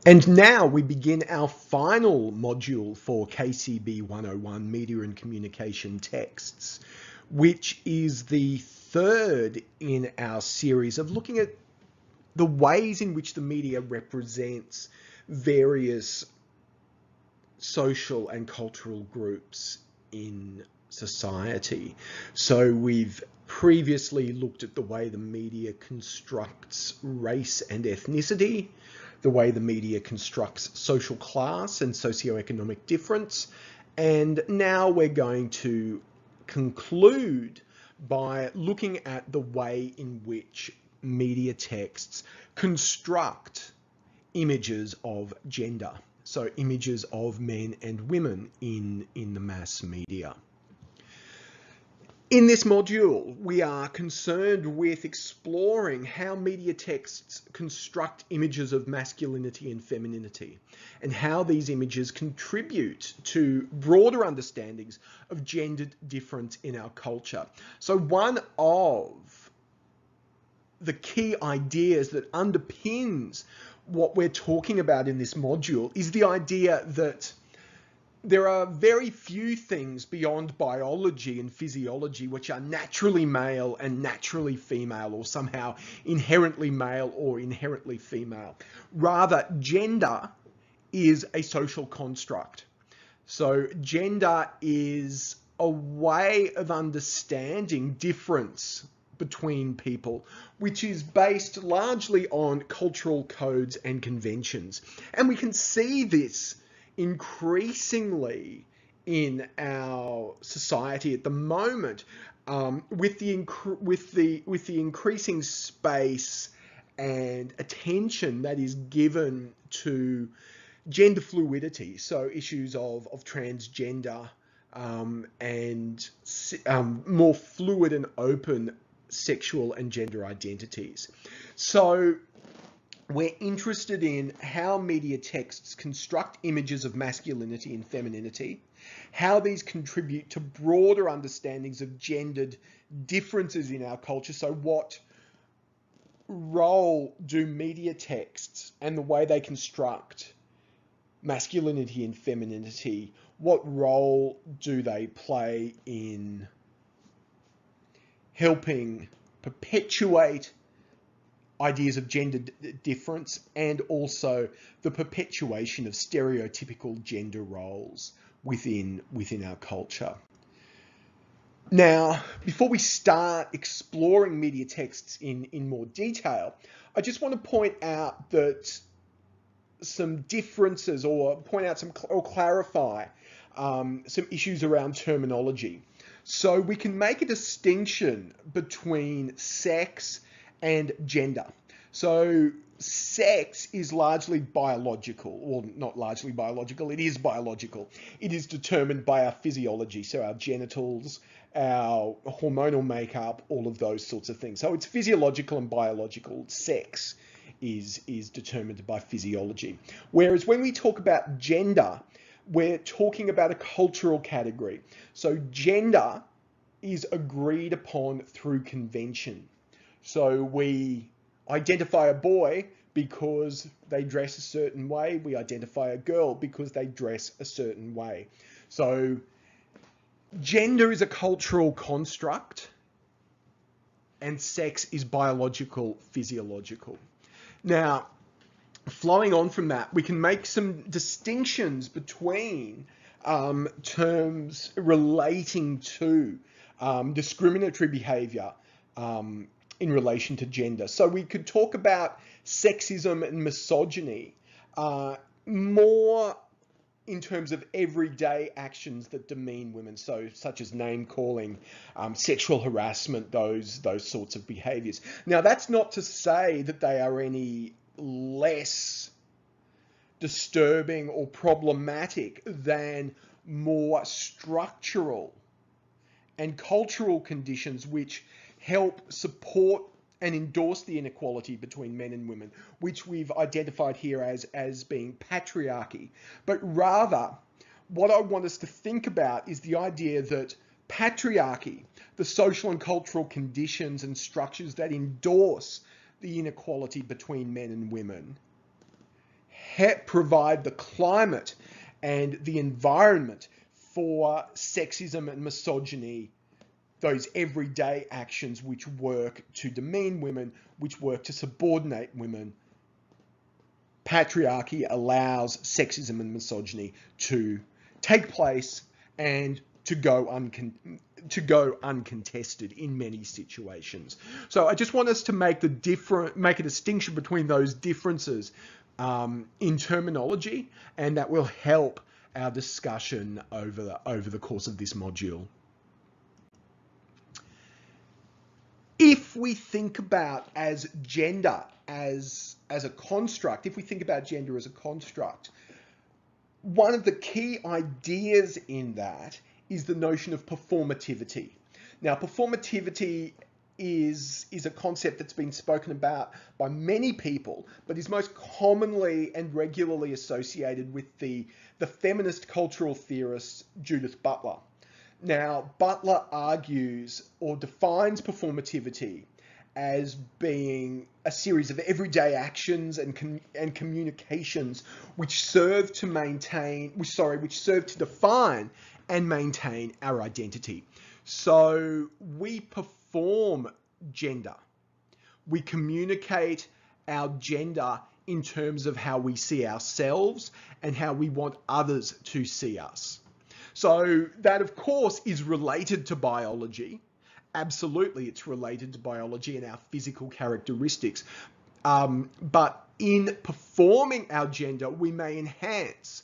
And now we begin our final module for KCB 101 Media and Communication Texts, which is the third in our series of looking at the ways in which the media represents various social and cultural groups in society. So we've previously looked at the way the media constructs race and ethnicity, the way the media constructs social class and socioeconomic difference, and now we're going to conclude by looking at the way in which media texts construct images of gender. So images of men and women in the mass media. In this module, we are concerned with exploring how media texts construct images of masculinity and femininity, and how these images contribute to broader understandings of gendered difference in our culture. So one of the key ideas that underpins what we're talking about in this module is the idea that there are very few things beyond biology and physiology which are naturally male and naturally female, or somehow inherently male or inherently female. Rather, gender is a social construct. So gender is a way of understanding difference between people, which is based largely on cultural codes and conventions. And we can see this increasingly in our society at the moment, with the increasing space and attention that is given to gender fluidity, so issues of transgender and more fluid and open sexual and gender identities. So we're interested in how media texts construct images of masculinity and femininity, how these contribute to broader understandings of gendered differences in our culture. So what role do media texts and the way they construct masculinity and femininity, what role do they play in helping perpetuate ideas of gender difference, and also the perpetuation of stereotypical gender roles within our culture. Now, before we start exploring media texts in more detail, I just want to point out that some differences, or point out or clarify some issues around terminology. So we can make a distinction between sex and gender. So sex is largely biological, or not largely biological, it is biological. It is determined by our physiology, so our genitals, our hormonal makeup, all of those sorts of things. So it's physiological and biological. Sex is determined by physiology. Whereas when we talk about gender, we're talking about a cultural category. So gender is agreed upon through convention. So we identify a boy because they dress a certain way. We identify a girl because they dress a certain way. So gender is a cultural construct, and sex is biological, physiological. Now, flowing on from that, we can make some distinctions between terms relating to discriminatory behavior in relation to gender. So we could talk about sexism and misogyny more in terms of everyday actions that demean women, so such as name calling, sexual harassment, those sorts of behaviors. Now, that's not to say that they are any less disturbing or problematic than more structural and cultural conditions which help support and endorse the inequality between men and women, which we've identified here as being patriarchy. But rather, what I want us to think about is the idea that patriarchy, the social and cultural conditions and structures that endorse the inequality between men and women, provide the climate and the environment for sexism and misogyny, those everyday actions which work to demean women, which work to subordinate women. Patriarchy allows sexism and misogyny to take place and to go uncontested in many situations. So I just want us to make a distinction between those differences in terminology, and that will help our discussion over the course of this module. If we think about gender as a construct, if we think about gender as a construct, one of the key ideas in that is the notion of performativity. Now, performativity is a concept that's been spoken about by many people, but is most commonly and regularly associated with the feminist cultural theorist Judith Butler. Now, Butler argues or defines performativity as being a series of everyday actions and communications which serve to define and maintain our identity. So we perform gender. We communicate our gender in terms of how we see ourselves and how we want others to see us. So that, of course, is related to biology. Absolutely, it's related to biology and our physical characteristics. But in performing our gender, we may enhance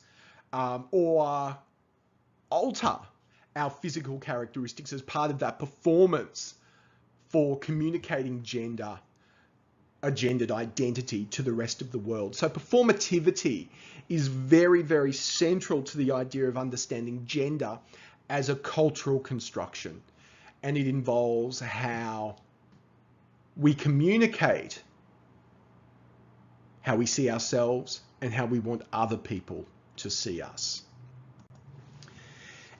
or alter our physical characteristics as part of that performance for communicating a gendered identity to the rest of the world. So performativity is very, very central to the idea of understanding gender as a cultural construction. And it involves how we communicate how we see ourselves and how we want other people to see us.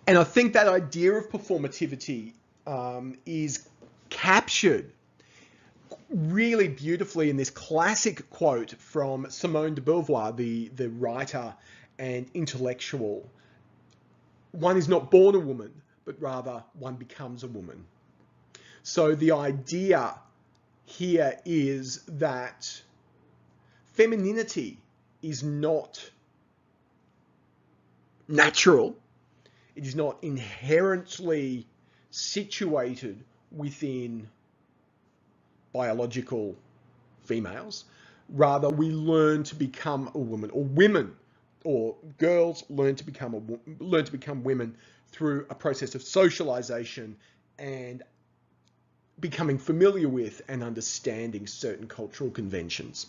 And I think that idea of performativity is captured really beautifully in this classic quote from Simone de Beauvoir, the writer and intellectual. One is not born a woman, but rather one becomes a woman. So the idea here is that femininity is not natural. It is not inherently situated within biological females. Rather, we learn to become a woman, or women or girls learn to become women through a process of socialization and becoming familiar with and understanding certain cultural conventions.